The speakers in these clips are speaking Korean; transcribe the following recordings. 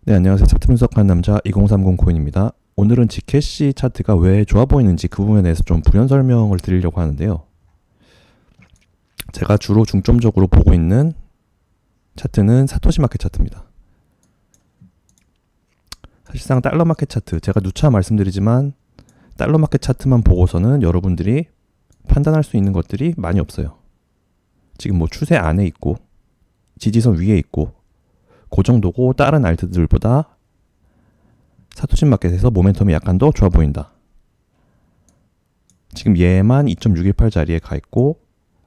네, 안녕하세요. 차트 분석하는 남자 2030 코인입니다. 오늘은 지캐시 차트가 왜 좋아 보이는지 그 부분에 대해서 좀 부연 설명을 드리려고 하는데요. 제가 주로 중점적으로 보고 있는 차트는 사토시 마켓 차트입니다. 사실상 달러 마켓 차트, 제가 누차 말씀드리지만 달러 마켓 차트만 보고서는 여러분들이 판단할 수 있는 것들이 많이 없어요. 지금 뭐 추세 안에 있고 지지선 위에 있고 그 정도고 다른 알트들보다 사토시 마켓에서 모멘텀이 약간 더 좋아 보인다. 지금 얘만 2.618 자리에 가 있고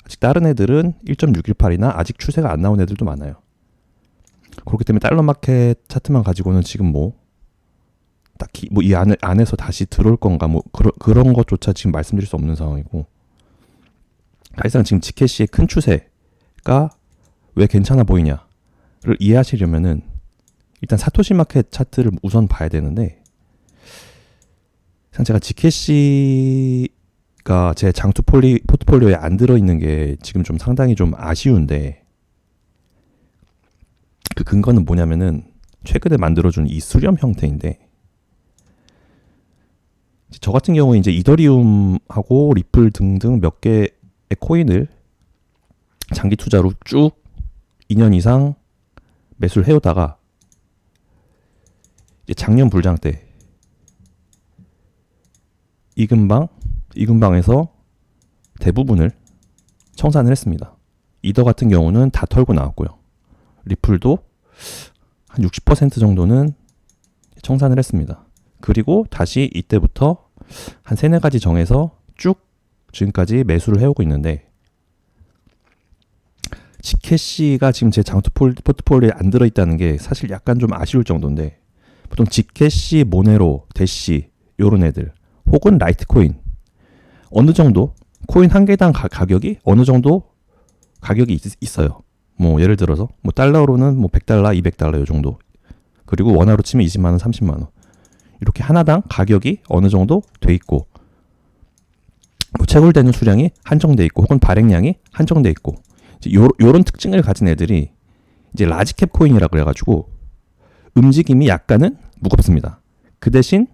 아직 다른 애들은 1.618이나 아직 추세가 안 나온 애들도 많아요. 그렇기 때문에 달러 마켓 차트만 가지고는 지금 뭐 딱히 뭐 이 안에서 다시 들어올 건가 뭐 그런 것조차 지금 말씀드릴 수 없는 상황이고, 사실상 지금 지캐시의 큰 추세가 왜 괜찮아 보이냐를 이해하시려면은 일단 사토시 마켓 차트를 우선 봐야 되는데, 제가 지캐시가 제 장투 포트폴리오에 안 들어있는 게 지금 좀 상당히 좀 아쉬운데, 그 근거는 뭐냐면은 최근에 만들어준 이 수렴 형태인데, 저 같은 경우에 이제 이더리움하고 리플 등등 몇 개의 코인을 장기 투자로 쭉 2년 이상 매수를 해오다가 이제 작년 불장 때 이 근방에서 대부분을 청산을 했습니다. 이더 같은 경우는 다 털고 나왔고요. 리플도 한 60% 정도는 청산을 했습니다. 그리고 다시 이때부터 한 3-4가지 정해서 쭉 지금까지 매수를 해오고 있는데, 지캐시가 지금 제 장투 포트폴리오에 안 들어있다는 게 사실 약간 좀 아쉬울 정도인데, 보통 지캐시, 모네로, 대시 요런 애들 혹은 라이트코인 어느 정도 코인 한 개당 가격이 어느 정도 가격이 있어요. 뭐 예를 들어서 뭐 달러로는 뭐 $100, $200 요 정도, 그리고 원화로 치면 20만원, 30만원 이렇게 하나당 가격이 어느 정도 돼 있고, 뭐 채굴되는 수량이 한정돼 있고 혹은 발행량이 한정돼 있고, 요런 특징을 가진 애들이 이제 라지캡 코인이라 그래가지고 움직임이 약간은 무겁습니다. 그 대신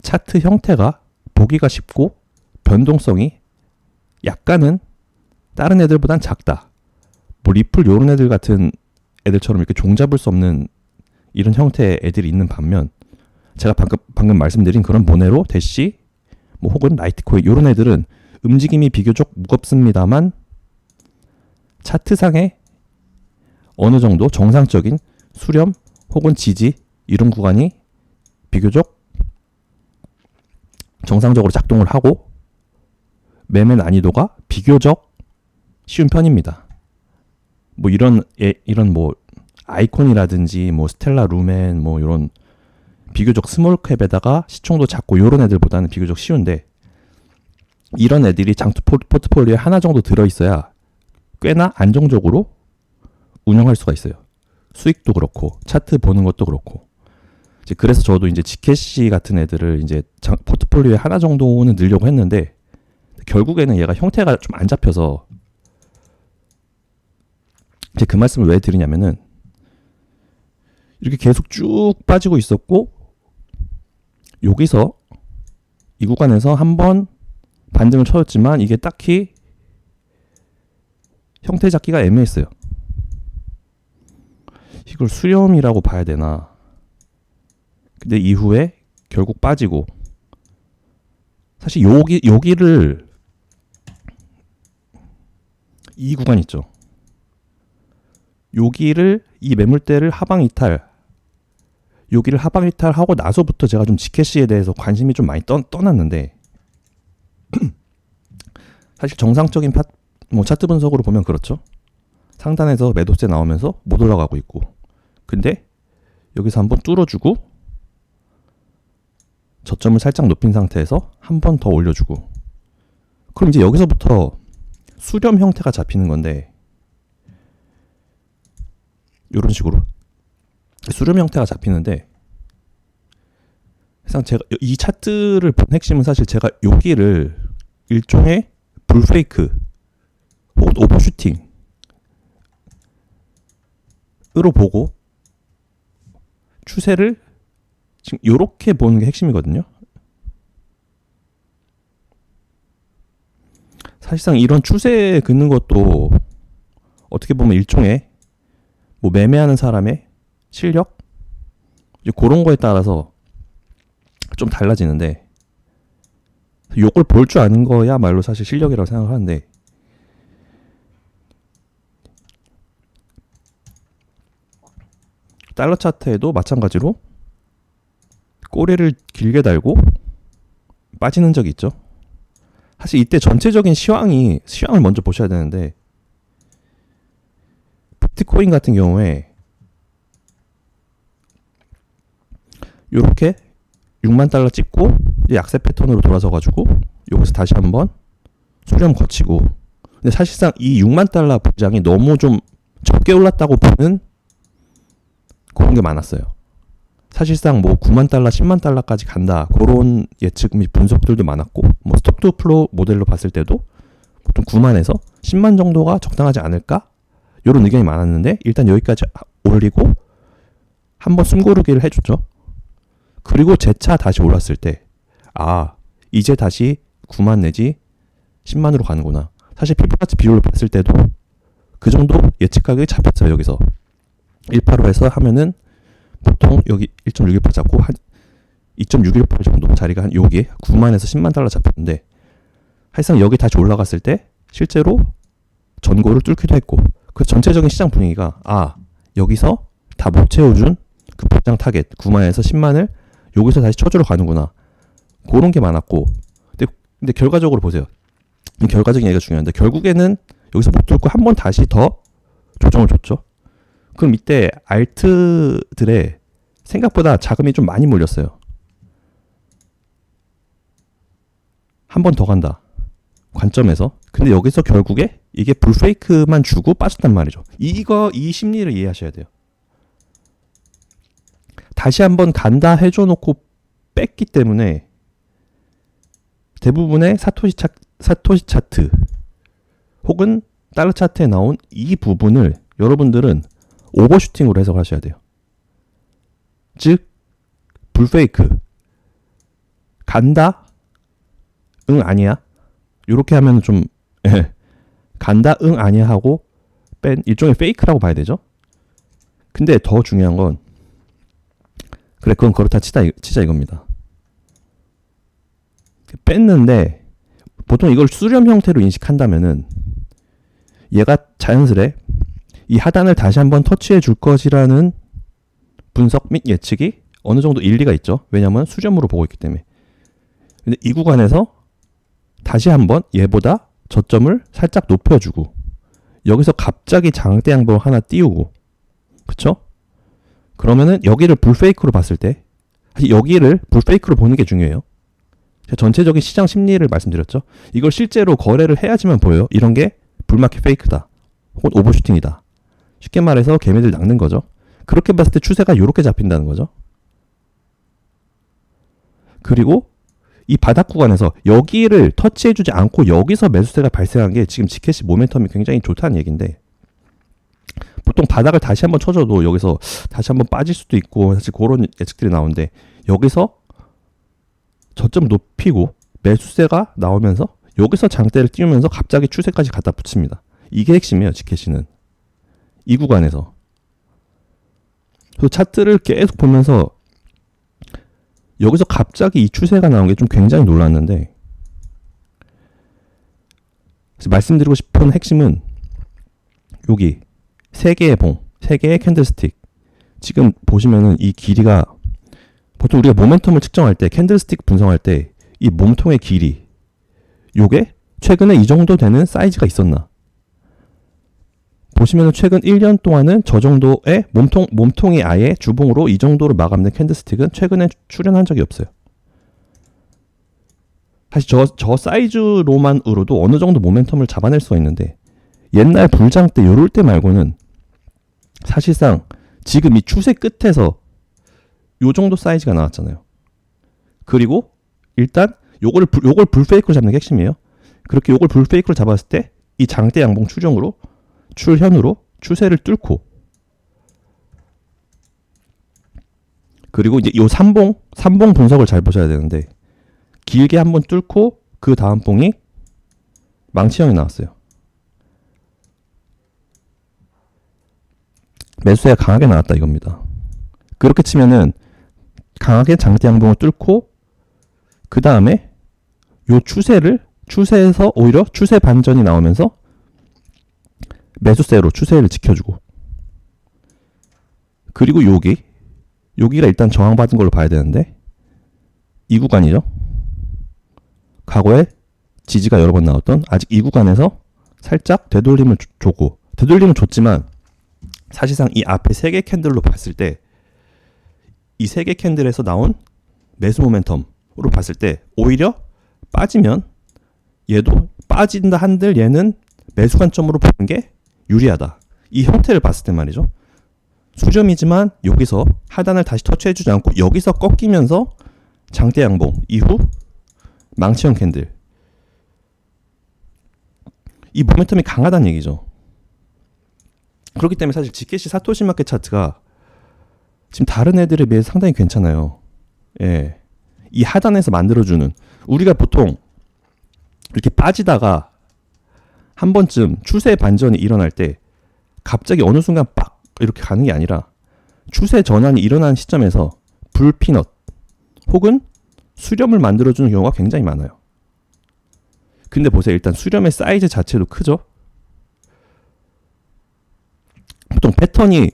차트 형태가 보기가 쉽고 변동성이 약간은 다른 애들보단 작다. 뭐 리플 요런 애들 같은 애들처럼 이렇게 종잡을 수 없는 이런 형태의 애들이 있는 반면, 제가 방금 말씀드린 그런 모네로, 대시, 뭐 혹은 라이트코인 요런 애들은 움직임이 비교적 무겁습니다만 차트상에 어느 정도 정상적인 수렴 혹은 지지 이런 구간이 비교적 정상적으로 작동을 하고 매매 난이도가 비교적 쉬운 편입니다. 뭐 이런 뭐 아이콘이라든지 뭐 스텔라 루멘 뭐 이런 비교적 스몰캡에다가 시총도 작고 요런 애들보다는 비교적 쉬운데, 이런 애들이 장투 포트폴리오에 하나 정도 들어있어야 꽤나 안정적으로 운영할 수가 있어요. 수익도 그렇고 차트 보는 것도 그렇고. 이제 그래서 저도 이제 지캐시 같은 애들을 이제 포트폴리오에 하나 정도는 넣으려고 했는데, 결국에는 얘가 형태가 좀 안 잡혀서, 이제 그 말씀을 왜 드리냐면은 이렇게 계속 쭉 빠지고 있었고 여기서 이 구간에서 한번 반등을 쳐줬지만 이게 딱히 형태 잡기가 애매했어요. 이걸 수렴이라고 봐야 되나. 근데 이후에 결국 빠지고, 사실 여기를 이 구간 있죠. 여기를 이 매물대를 하방 이탈, 여기를 하방 이탈하고 나서부터 제가 좀 지캐시에 대해서 관심이 좀 많이 떠났는데 사실 정상적인 뭐 차트 분석으로 보면 그렇죠. 상단에서 매도세 나오면서 못 올라가고 있고, 근데 여기서 한번 뚫어주고 저점을 살짝 높인 상태에서 한 번 더 올려주고, 그럼 이제 여기서부터 수렴 형태가 잡히는 건데, 이런 식으로 수렴 형태가 잡히는데, 사실 제가 이 차트를 본 핵심은 사실 제가 여기를 일종의 불페이크 혹은 오버슈팅으로 보고 추세를 지금 요렇게 보는 게 핵심이거든요. 사실상 이런 추세에 긋는 것도 어떻게 보면 일종의 뭐 매매하는 사람의 실력? 이제 그런 거에 따라서 좀 달라지는데, 요걸 볼 줄 아는 거야말로 사실 실력이라고 생각하는데, 달러 차트에도 마찬가지로 꼬리를 길게 달고 빠지는 적이 있죠. 사실 이때 전체적인 시황을 먼저 보셔야 되는데, 비트코인 같은 경우에 이렇게 6만 달러 찍고 약세 패턴으로 돌아서 가지고 여기서 다시 한번 수렴 거치고, 근데 사실상 이 6만 달러 보장이 너무 좀 적게 올랐다고 보는 그런 게 많았어요. 사실상 뭐 9만 달러, 10만 달러까지 간다, 그런 예측 및 분석들도 많았고, 뭐 스톡 투 플로우 모델로 봤을 때도 보통 9만에서 10만 정도가 적당하지 않을까? 이런 의견이 많았는데, 일단 여기까지 올리고 한번 숨고르기를 해줬죠. 그리고 재차 다시 올랐을 때, 아, 이제 다시 9만 내지 10만으로 가는구나. 사실 피보나치 비율을 봤을 때도 그 정도 예측 가격이 잡혔어요. 여기서 185에서 하면은 보통 여기 1.618 잡고 한 2.618 정도 자리가 한 여기에 9만에서 10만 달러 잡혔는데, 사실상 여기 다시 올라갔을 때 실제로 전고를 뚫기도 했고, 그 전체적인 시장 분위기가, 아, 여기서 다 못 채워준 그 보장 타겟 9만에서 10만을 여기서 다시 쳐주러 가는구나, 그런 게 많았고, 근데 결과적으로 보세요. 결과적인 얘기가 중요한데, 결국에는 여기서 못 뚫고 한 번 다시 더 조정을 줬죠. 그럼 이때 알트들의 생각보다 자금이 좀 많이 몰렸어요. 한 번 더 간다 관점에서. 근데 여기서 결국에 이게 불페이크만 주고 빠졌단 말이죠. 이 심리를 이해하셔야 돼요. 다시 한번 간다 해줘 놓고 뺐기 때문에 대부분의 사토시 차트 혹은 달러 차트에 나온 이 부분을 여러분들은 오버슈팅으로 해석하셔야 돼요. 즉 불페이크, 간다, 응 아니야, 이렇게 하면 좀 간다, 응 아니야 하고 뺀 일종의 페이크라고 봐야 되죠. 근데 더 중요한 건, 그래 그건 그렇다 치자 이겁니다. 뺐는데 보통 이걸 수렴 형태로 인식한다면은 얘가 자연스레 이 하단을 다시 한번 터치해 줄 것이라는 분석 및 예측이 어느 정도 일리가 있죠. 왜냐하면 수렴으로 보고 있기 때문에. 근데 이 구간에서 다시 한번 얘보다 저점을 살짝 높여주고, 여기서 갑자기 장대 양봉 하나 띄우고, 그쵸? 그러면은 여기를 불페이크로 봤을 때, 사실 여기를 불페이크로 보는 게 중요해요. 제가 전체적인 시장 심리를 말씀드렸죠. 이걸 실제로 거래를 해야지만 보여요. 이런 게 불마켓 페이크다, 혹은 오버슈팅이다. 쉽게 말해서 개미들 낚는 거죠. 그렇게 봤을 때 추세가 이렇게 잡힌다는 거죠. 그리고 이 바닥 구간에서 여기를 터치해주지 않고 여기서 매수세가 발생한 게 지금 지켓이 모멘텀이 굉장히 좋다는 얘기인데, 보통 바닥을 다시 한번 쳐줘도 여기서 다시 한번 빠질 수도 있고 사실 그런 예측들이 나오는데, 여기서 저점 높이고 매수세가 나오면서 여기서 장대를 띄우면서 갑자기 추세까지 갖다 붙입니다. 이게 핵심이에요. 지켓이는 이 구간에서. 그래서 차트를 계속 보면서 여기서 갑자기 이 추세가 나온 게 좀 굉장히 놀랐는데, 말씀드리고 싶은 핵심은 여기 세 개의 봉, 세 개의 캔들스틱. 지금 보시면은 이 길이가, 보통 우리가 모멘텀을 측정할 때, 캔들스틱 분석할 때 이 몸통의 길이, 요게 최근에 이 정도 되는 사이즈가 있었나? 보시면은 최근 1년 동안은 저 정도의 몸통이 아예 주봉으로 이 정도로 마감된 캔들스틱은 최근에 출현한 적이 없어요. 사실 저 사이즈로만으로도 어느 정도 모멘텀을 잡아낼 수가 있는데, 옛날 불장 때 요럴 때 말고는 사실상 지금 이 추세 끝에서 요 정도 사이즈가 나왔잖아요. 그리고 일단 요걸 불페이크로 잡는 게 핵심이에요. 그렇게 요걸 불페이크로 잡았을 때 이 장대 양봉 출현으로 추세를 뚫고 그리고 이제 요 삼봉 분석을 잘 보셔야 되는데 길게 한번 뚫고 그 다음 봉이 망치형이 나왔어요. 매수세가 강하게 나왔다 이겁니다. 그렇게 치면은 강하게 장대 양봉을 뚫고 그 다음에 요 추세에서 오히려 추세 반전이 나오면서 매수세로 추세를 지켜주고, 그리고 여기가 일단 저항받은 걸로 봐야 되는데 이 구간이죠. 과거에 지지가 여러 번 나왔던 아직 이 구간에서 살짝 되돌림을 줬고, 되돌림을 줬지만 사실상 이 앞에 3개 캔들로 봤을 때 이 3개 캔들에서 나온 매수 모멘텀으로 봤을 때 오히려 빠지면 얘도 빠진다 한들 얘는 매수 관점으로 보는 게 유리하다. 이 형태를 봤을 때 말이죠. 수렴이지만 여기서 하단을 다시 터치해주지 않고 여기서 꺾이면서 장대 양봉 이후 망치형 캔들, 이 모멘텀이 강하다는 얘기죠. 그렇기 때문에 사실 지켓시 사토시 마켓 차트가 지금 다른 애들에 비해 상당히 괜찮아요. 예. 이 하단에서 만들어주는, 우리가 보통 이렇게 빠지다가 한 번쯤 추세 반전이 일어날 때 갑자기 어느 순간 빡 이렇게 가는 게 아니라 추세 전환이 일어나는 시점에서 불피넛 혹은 수렴을 만들어주는 경우가 굉장히 많아요. 근데 보세요. 일단 수렴의 사이즈 자체도 크죠. 보통 패턴의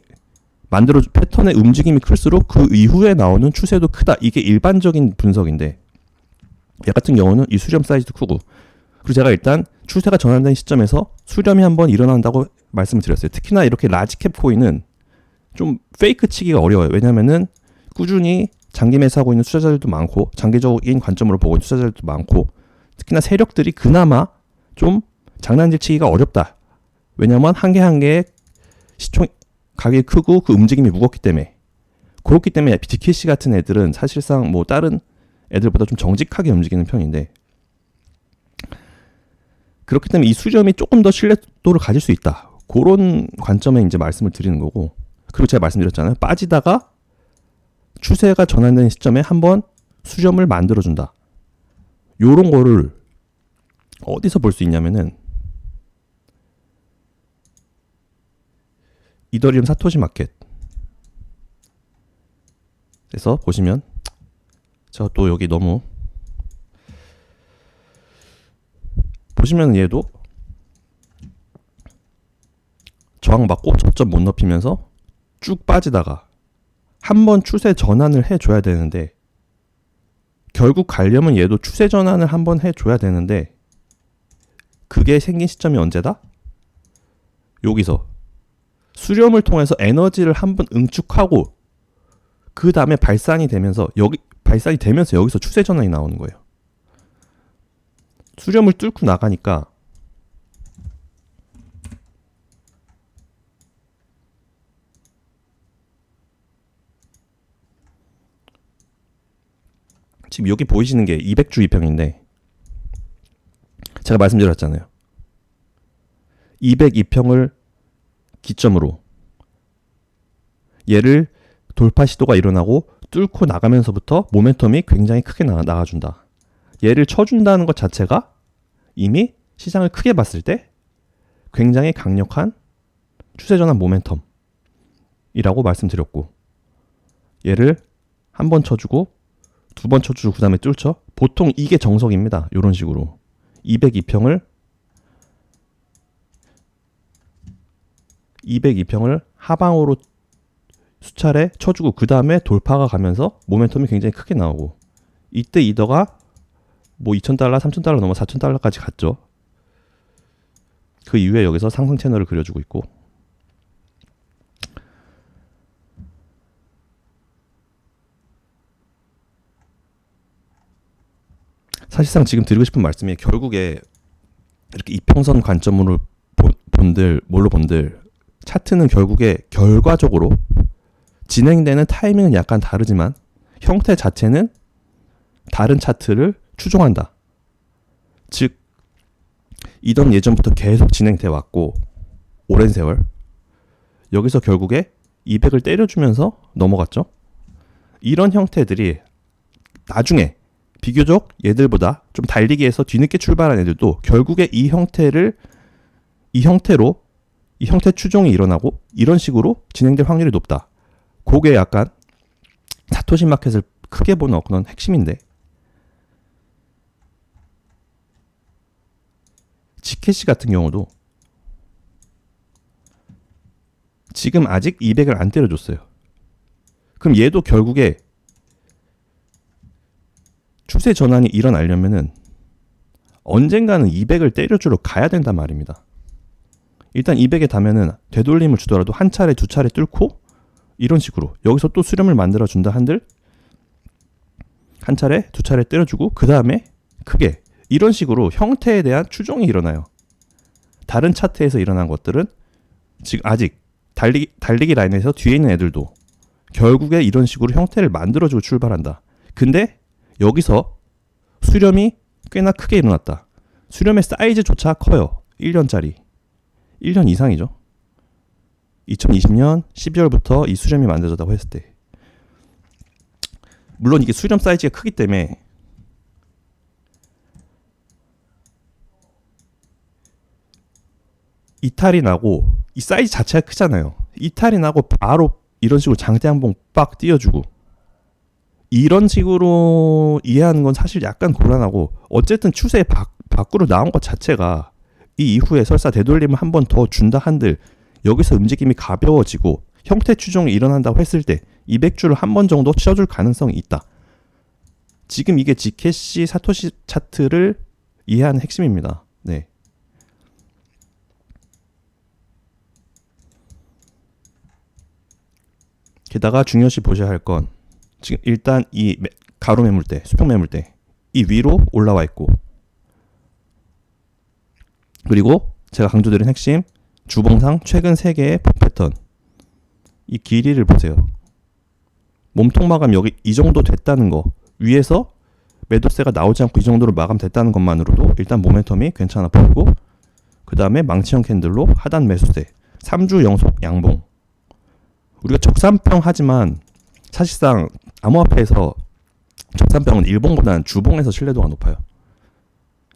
움직임이 클수록 그 이후에 나오는 추세도 크다. 이게 일반적인 분석인데 얘 같은 경우는 이 수렴 사이즈도 크고, 그리고 제가 일단 추세가 전환된 시점에서 수렴이 한번 일어난다고 말씀을 드렸어요. 특히나 이렇게 라지캡 코인은 좀 페이크 치기가 어려워요. 왜냐면은 꾸준히 장기 매수하고 있는 투자자들도 많고 장기적인 관점으로 보고 있는 투자자들도 많고, 특히나 세력들이 그나마 좀 장난질 치기가 어렵다. 왜냐면 한 개의 시총 가격이 크고 그 움직임이 무겁기 때문에. 그렇기 때문에 BTC 같은 애들은 사실상 뭐 다른 애들보다 좀 정직하게 움직이는 편인데, 그렇기 때문에 이 수렴이 조금 더 신뢰도를 가질 수 있다. 그런 관점에 이제 말씀을 드리는 거고, 그리고 제가 말씀드렸잖아요. 빠지다가 추세가 전환되는 시점에 한번 수렴을 만들어준다. 요런 거를 어디서 볼 수 있냐면은 이더리움 사토시 마켓 에서 보시면, 제가 또 여기 너무 보시면 얘도 저항받고 저점 못 높이면서 쭉 빠지다가 한번 추세 전환을 해줘야 되는데, 결국 가려면 얘도 추세 전환을 한번 해줘야 되는데, 그게 생긴 시점이 언제다? 여기서 수렴을 통해서 에너지를 한번 응축하고 그 다음에 발산이 되면서 여기서 추세 전환이 나오는 거예요. 수렴을 뚫고 나가니까 지금 여기 보이시는 게 200주 이평인데, 제가 말씀드렸잖아요. 202평을 기점으로 얘를 돌파 시도가 일어나고 뚫고 나가면서부터 모멘텀이 굉장히 크게 나가준다. 얘를 쳐준다는 것 자체가 이미 시장을 크게 봤을 때 굉장히 강력한 추세전환 모멘텀이라고 말씀드렸고, 얘를 한 번 쳐주고 두 번 쳐주고 그 다음에 뚫죠. 보통 이게 정석입니다. 이런 식으로 202평을 하방으로 수차례 쳐주고 그 다음에 돌파가 가면서 모멘텀이 굉장히 크게 나오고, 이때 이더가 뭐 2,000달러, 3,000달러 넘어 4,000달러까지 갔죠. 그 이후에 여기서 상승 채널을 그려주고 있고, 사실상 지금 드리고 싶은 말씀이, 결국에 이렇게 이평선 관점으로 뭘로 본들 차트는 결국에 결과적으로 진행되는 타이밍은 약간 다르지만 형태 자체는 다른 차트를 추종한다. 즉 이던 예전부터 계속 진행돼 왔고 오랜 세월, 여기서 결국에 200을 때려주면서 넘어갔죠. 이런 형태들이 나중에 비교적 얘들보다 좀 달리기 해서 뒤늦게 출발한 애들도 결국에 이 형태로 이 형태 추종이 일어나고 이런 식으로 진행될 확률이 높다. 그게 약간 사토시 마켓을 크게 보는 어떤 핵심인데, 지켓시 같은 경우도 지금 아직 200을 안 때려줬어요. 그럼 얘도 결국에 추세 전환이 일어나려면은 언젠가는 200을 때려주러 가야 된단 말입니다. 일단 200에 닿으면은 되돌림을 주더라도 한 차례 두 차례 뚫고 이런 식으로 여기서 또 수렴을 만들어 준다 한들 한 차례 두 차례 때려주고 그 다음에 크게 이런 식으로 형태에 대한 추종이 일어나요. 다른 차트에서 일어난 것들은 지금 아직 달리기 라인에서 뒤에 있는 애들도 결국에 이런 식으로 형태를 만들어주고 출발한다. 근데 여기서 수렴이 꽤나 크게 일어났다. 수렴의 사이즈조차 커요. 1년짜리. 1년 이상이죠. 2020년 12월부터 이 수렴이 만들어졌다고 했을 때. 물론 이게 수렴 사이즈가 크기 때문에 이탈이 나고 이 사이즈 자체가 크잖아요. 이탈이 나고 바로 이런 식으로 장대 한봉 빡 띄워주고 이런 식으로 이해하는 건 사실 약간 곤란하고, 어쨌든 추세 밖으로 나온 것 자체가 이 이후에 설사 되돌림을 한 번 더 준다 한들 여기서 움직임이 가벼워지고 형태 추종이 일어난다고 했을 때 200주를 한 번 정도 치워줄 가능성이 있다. 지금 이게 지켓시 사토시 차트를 이해하는 핵심입니다. 네. 게다가 중요시 보셔야 할 건 지금 일단 이 가로 매물대, 수평 매물대 이 위로 올라와 있고, 그리고 제가 강조드린 핵심 주봉상 최근 3개의 패턴 이 길이를 보세요. 몸통 마감 여기 이 정도 됐다는 거, 위에서 매도세가 나오지 않고 이 정도로 마감됐다는 것만으로도 일단 모멘텀이 괜찮아 보이고, 그 다음에 망치형 캔들로 하단 매수세 3주 연속 양봉. 우리가 적산평 하지만 사실상 암호화폐에서 적산평은 일봉보다는 주봉에서 신뢰도가 높아요.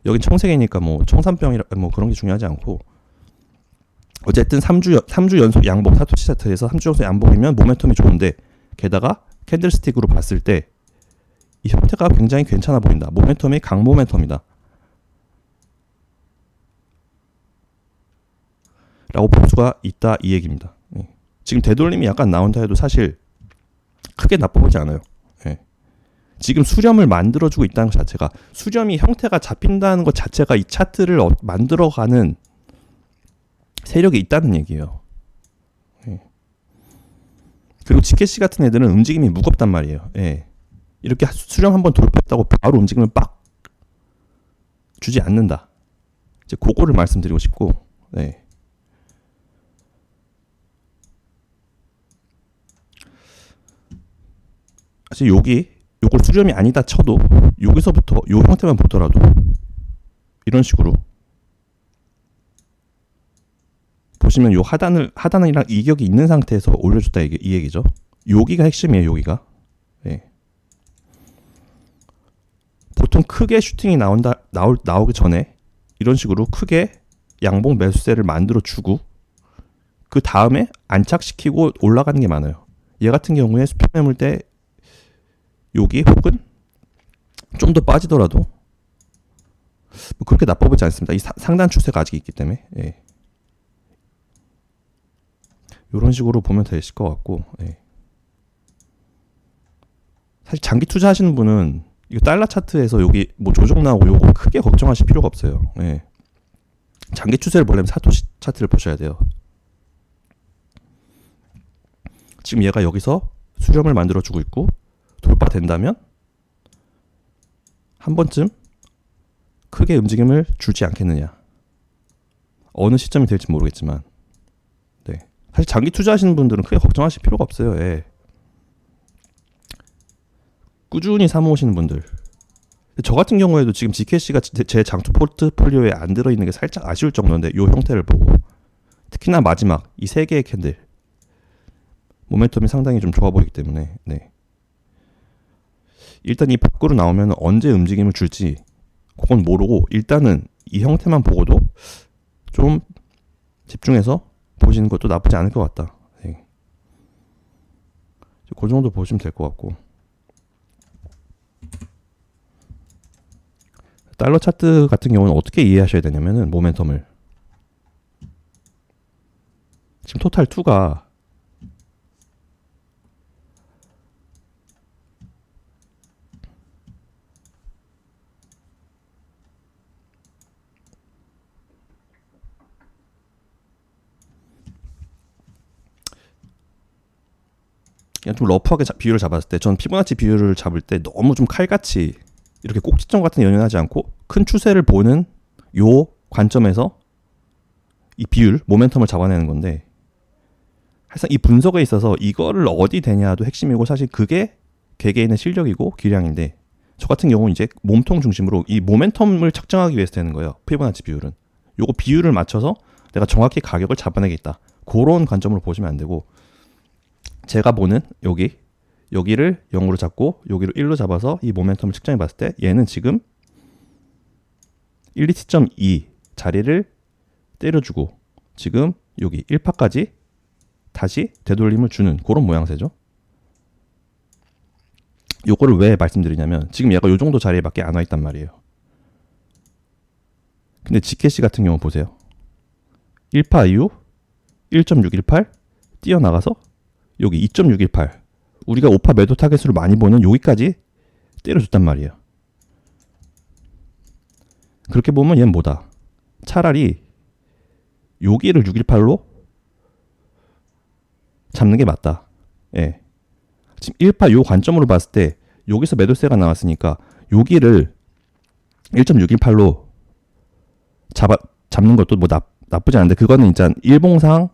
여긴 청색이니까 뭐 청산병이라 뭐 그런 게 중요하지 않고, 어쨌든 3주 연속 양봉, 사토시 차트에서 3주 연속 양봉이면 모멘텀이 좋은데, 게다가 캔들스틱으로 봤을 때 이 형태가 굉장히 괜찮아 보인다. 모멘텀이 강모멘텀이다 라고 볼 수가 있다, 이 얘기입니다. 지금 되돌림이 약간 나온다 해도 사실 크게 나빠보지 않아요. 지금 수렴을 만들어주고 있다는 것 자체가, 수렴이 형태가 잡힌다는 것 자체가 이 차트를 만들어가는 세력이 있다는 얘기예요. 그리고 지켓시 같은 애들은 움직임이 무겁단 말이에요. 이렇게 수렴 한번 돌파했다고 바로 움직임을 빡 주지 않는다. 이제 그거를 말씀드리고 싶고, 사실 요걸 수렴이 아니다 쳐도 여기서부터 요 형태만 보더라도 이런 식으로 보시면 요 하단이랑 이격이 있는 상태에서 올려줬다 이 얘기죠. 여기가 핵심이에요. 여기가. 보통 크게 슈팅이 나오기 전에 이런 식으로 크게 양봉 매수세를 만들어 주고 그 다음에 안착시키고 올라가는 게 많아요. 얘 같은 경우에 수평 매물대 여기 혹은 좀 더 빠지더라도 뭐 그렇게 나빠 보지 않습니다. 이 상단 추세가 아직 있기 때문에 이런 식으로 보면 되실 것 같고, 사실 장기 투자하시는 분은 이거 달러 차트에서 여기 뭐 조정 나오고 요거 크게 걱정하실 필요가 없어요. 장기 추세를 보려면 사토시 차트를 보셔야 돼요. 지금 얘가 여기서 수렴을 만들어주고 있고 돌파된다면 한 번쯤 크게 움직임을 주지 않겠느냐. 어느 시점이 될지 모르겠지만, 사실 장기 투자하시는 분들은 크게 걱정하실 필요가 없어요. 꾸준히 사모으시는 분들. 저 같은 경우에도 지금 지켓시가 제 장투 포트폴리오에 안 들어있는 게 살짝 아쉬울 정도인데, 이 형태를 보고 특히나 마지막 이 3개의 캔들 모멘텀이 상당히 좀 좋아 보이기 때문에 일단 이 밖으로 나오면 언제 움직임을 줄지 그건 모르고 일단은 이 형태만 보고도 좀 집중해서 보시는 것도 나쁘지 않을 것 같다. 네. 그 정도 보시면 될 것 같고, 달러 차트 같은 경우는 어떻게 이해하셔야 되냐면은 모멘텀을 지금 토탈 2가 그냥 좀 러프하게 비율을 잡았을 때, 전 피보나치 비율을 잡을 때 너무 좀 칼같이 이렇게 꼭지점 같은 연연하지 않고 큰 추세를 보는 요 관점에서 이 비율, 모멘텀을 잡아내는 건데, 항상 이 분석에 있어서 이거를 어디 대냐도 핵심이고 사실 그게 개개인의 실력이고 기량인데, 저 같은 경우는 이제 몸통 중심으로 이 모멘텀을 측정하기 위해서 되는 거예요. 피보나치 비율은. 요거 비율을 맞춰서 내가 정확히 가격을 잡아내겠다. 그런 관점으로 보시면 안 되고, 제가 보는 여기를 0으로 잡고 여기를 1로 잡아서 이 모멘텀을 측정해 봤을 때 얘는 지금 127.2 자리를 때려주고 지금 여기 1파까지 다시 되돌림을 주는 그런 모양새죠. 요거를 왜 말씀드리냐면 지금 얘가 요 정도 자리에밖에 안 와 있단 말이에요. 근데 지켓시 같은 경우 보세요. 1파 이후 1.618 뛰어나가서 여기 2.618 우리가 5파 매도 타겟으로 많이 보는 여기까지 때려줬단 말이에요. 그렇게 보면 얘는 뭐다? 차라리 여기를 618로 잡는 게 맞다. 예. 지금 1파 요 관점으로 봤을 때 여기서 매도세가 나왔으니까 여기를 1.618로 잡는 것도 뭐 나쁘지 않은데, 그거는 일단 일봉상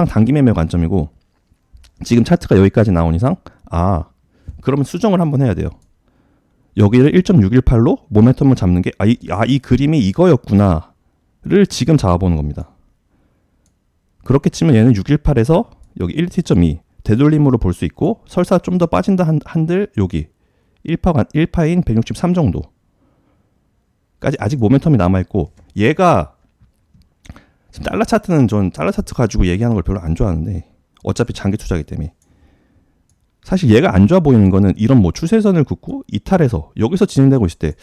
단기 매매 관점이고, 지금 차트가 여기까지 나온 이상 그러면 수정을 한번 해야 돼요. 여기를 1.618로 모멘텀을 잡는 게 이 그림이 이거였구나를 지금 잡아보는 겁니다. 그렇게 치면 얘는 618에서 여기 1t.2 되돌림으로 볼 수 있고, 설사 좀 더 빠진다 한들 여기 1파인 163 정도까지 아직 모멘텀이 남아있고, 얘가 지금 달러 차트는 전 달러 차트 가지고 얘기하는 걸 별로 안 좋아하는데 어차피 장기 투자이기 때문에, 사실 얘가 안 좋아 보이는 거는 이런 뭐 추세선을 긋고 이탈해서 여기서 진행되고 있을 때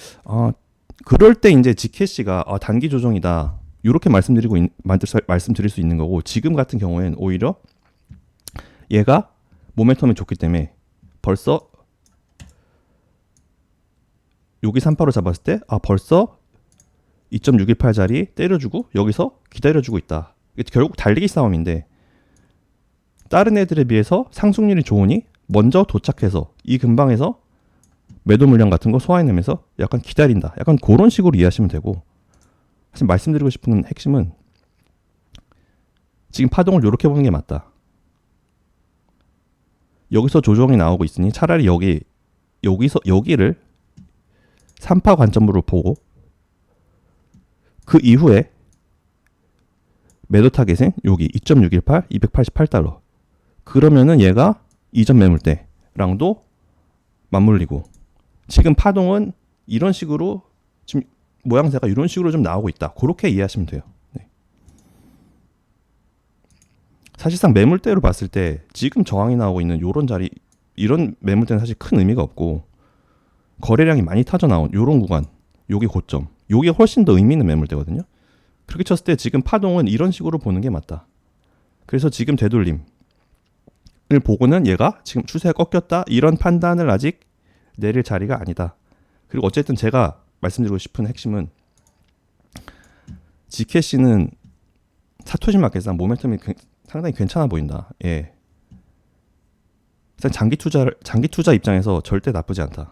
그럴 때 이제 지켓시가 단기 조정이다 이렇게 말씀드릴 수 있는 거고, 지금 같은 경우에는 오히려 얘가 모멘텀이 좋기 때문에 벌써 여기 3파로 잡았을 때 벌써 2.618짜리 때려주고 여기서 기다려주고 있다. 이게 결국 달리기 싸움인데, 다른 애들에 비해서 상승률이 좋으니 먼저 도착해서 이 근방에서 매도 물량 같은 거 소화해내면서 약간 기다린다. 약간 그런 식으로 이해하시면 되고, 사실 말씀드리고 싶은 핵심은 지금 파동을 이렇게 보는 게 맞다. 여기서 조정이 나오고 있으니 차라리 여기를 3파 관점으로 보고 그 이후에 매도 타겟은 여기 2.618, 288달러. 그러면은 얘가 이전 매물대랑도 맞물리고, 지금 파동은 이런 식으로 지금 모양새가 이런 식으로 좀 나오고 있다. 그렇게 이해하시면 돼요. 네. 사실상 매물대로 봤을 때 지금 저항이 나오고 있는 이런 자리, 이런 매물대는 사실 큰 의미가 없고, 거래량이 많이 터져 나온 이런 구간, 요게 고점, 요게 훨씬 더 의미 있는 매물대거든요. 그렇게 쳤을 때 지금 파동은 이런 식으로 보는 게 맞다. 그래서 지금 되돌림을 보고는 얘가 지금 추세가 꺾였다 이런 판단을 아직 내릴 자리가 아니다. 그리고 어쨌든 제가 말씀드리고 싶은 핵심은 지켓시는 사토시 마켓상 모멘텀이 상당히 괜찮아 보인다. 예. 장기 투자 입장에서 절대 나쁘지 않다.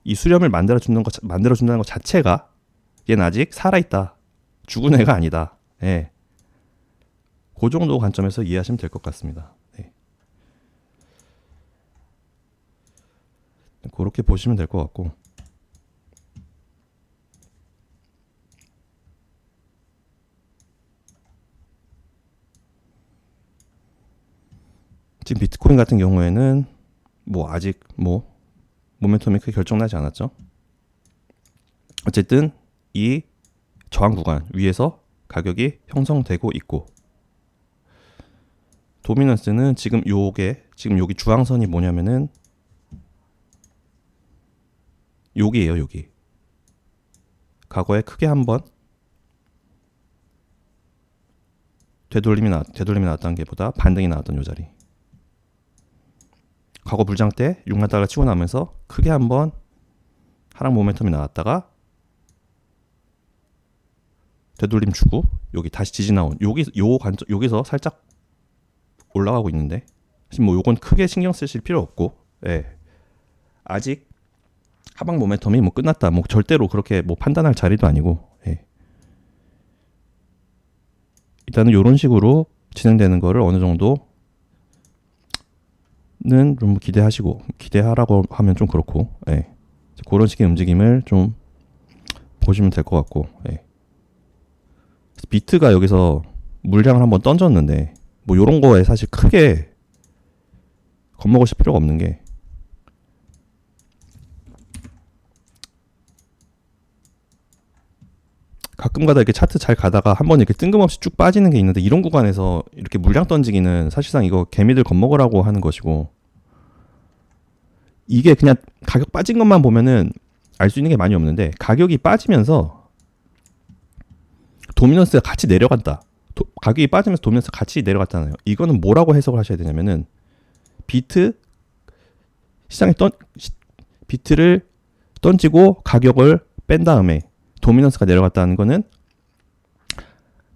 이 수렴을 만들어준다는 것 자체가 얘는 아직 살아있다. 죽은 애가 아니다. 예. 그 정도 관점에서 이해하시면 될 것 같습니다. 네. 그렇게 보시면 될 것 같고, 지금 비트코인 같은 경우에는 뭐 아직 뭐 모멘텀이 크게 결정나지 않았죠. 어쨌든 이 저항 구간 위에서 가격이 형성되고 있고, 도미넌스는 지금 여기 주황선이 뭐냐면은 여기에요. 여기 과거에 크게 한번 되돌림이 나왔던 게보다 반등이 나왔던 요 자리, 과거 불장 때 6만 달러 치고 나면서 크게 한번 하락 모멘텀이 나왔다가 되돌림 주고 여기 다시 지지 나온 여기서 살짝 올라가고 있는데, 지금 뭐 요건 크게 신경 쓰실 필요 없고, 예. 아직 하방 모멘텀이 뭐 끝났다, 뭐 절대로 그렇게 뭐 판단할 자리도 아니고, 예. 일단은 이런 식으로 진행되는 거를 어느 정도는 좀 기대하라고 하면 좀 그렇고, 예. 그런 식의 움직임을 좀 보시면 될 것 같고, 예. 비트가 여기서 물량을 한번 던졌는데 뭐 요런 거에 사실 크게 겁먹으실 필요가 없는 게, 가끔가다 이렇게 차트 잘 가다가 한번 이렇게 뜬금없이 쭉 빠지는 게 있는데, 이런 구간에서 이렇게 물량 던지기는 사실상 이거 개미들 겁먹으라고 하는 것이고, 이게 그냥 가격 빠진 것만 보면은 알 수 있는 게 많이 없는데, 가격이 빠지면서 도미넌스가 같이 내려간다, 가격이 빠지면서 도미넌스가 같이 내려갔잖아요. 이거는 뭐라고 해석을 하셔야 되냐면은, 비트를 던지고 가격을 뺀 다음에 도미넌스가 내려갔다는 거는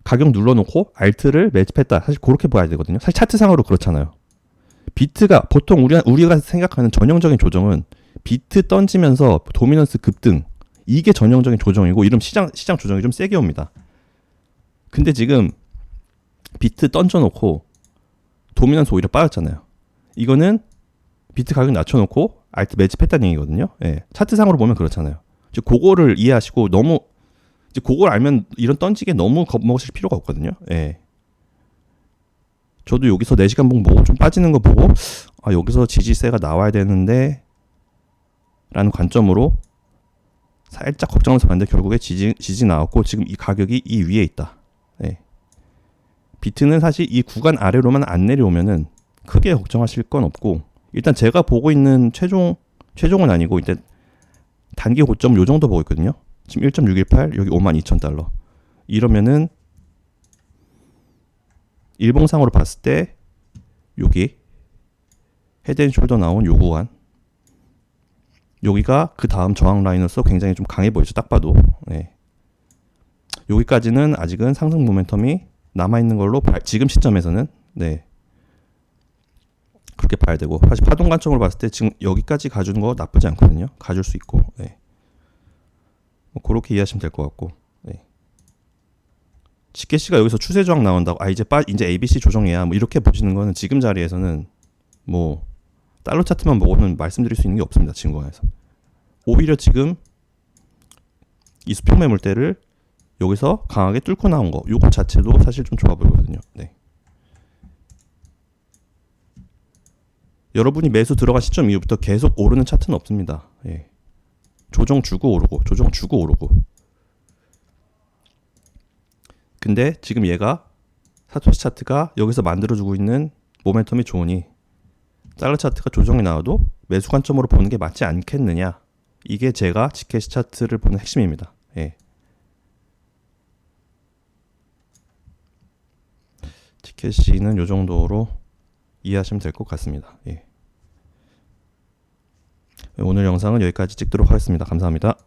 가격 눌러놓고 알트를 매집했다, 사실 그렇게 봐야 되거든요. 사실 차트상으로 그렇잖아요. 비트가 보통 우리가 생각하는 전형적인 조정은 비트 던지면서 도미넌스 급등, 이게 전형적인 조정이고, 이러면 시장 조정이 좀 세게 옵니다. 근데 지금 비트 던져놓고 도미넌스 오히려 빠졌잖아요. 이거는 비트 가격 낮춰놓고 알트 매집했다는 얘기거든요. 예. 차트상으로 보면 그렇잖아요. 즉 그거를 이해하시고, 너무 이제 그걸 알면 이런 던지기에 너무 겁먹으실 필요가 없거든요. 예. 저도 여기서 4시간 봉 보고 좀 빠지는 거 보고, 아, 여기서 지지세가 나와야 되는데 라는 관점으로 살짝 걱정해서 봤는데 결국에 지지 나왔고, 지금 이 가격이 이 위에 있다. 예. 비트는 사실 이 구간 아래로만 안 내려오면은 크게 걱정하실 건 없고, 일단 제가 보고 있는 최종은 아니고 일단 단기 고점 요 정도 보고 있거든요. 지금 1.618, 여기 52,000달러. 이러면은 일봉상으로 봤을 때 여기 헤드앤숄더 나온 요 구간, 여기가 그 다음 저항 라인으로서 굉장히 좀 강해 보이죠, 딱 봐도. 네. 여기까지는 아직은 상승 모멘텀이 남아있는 걸로 지금 시점에서는, 네, 그렇게 봐야 되고, 사실 파동 관점으로 봤을 때 지금 여기까지 가주는 거 나쁘지 않거든요. 가줄 수 있고, 네. 뭐 그렇게 이해하시면 될 것 같고, 네. 지케시가 여기서 추세 저항 나온다고, 아, 이제 ABC 조정이야, 뭐 이렇게 보시는 거는 지금 자리에서는 뭐 달러 차트만 보고는 말씀드릴 수 있는 게 없습니다. 지금 구간에서. 오히려 지금 이 수평 매물대를 여기서 강하게 뚫고 나온 거, 요거 자체도 사실 좀 좋아 보이거든요. 네. 여러분이 매수 들어간 시점 이후부터 계속 오르는 차트는 없습니다. 예. 조정 주고 오르고, 조정 주고 오르고. 근데 지금 얘가 사토시 차트가 여기서 만들어주고 있는 모멘텀이 좋으니 달러 차트가 조정이 나와도 매수 관점으로 보는 게 맞지 않겠느냐, 이게 제가 지케시 차트를 보는 핵심입니다. 예. 지케시는 요 정도로 이해하시면 될 것 같습니다. 예. 오늘 영상은 여기까지 찍도록 하겠습니다. 감사합니다.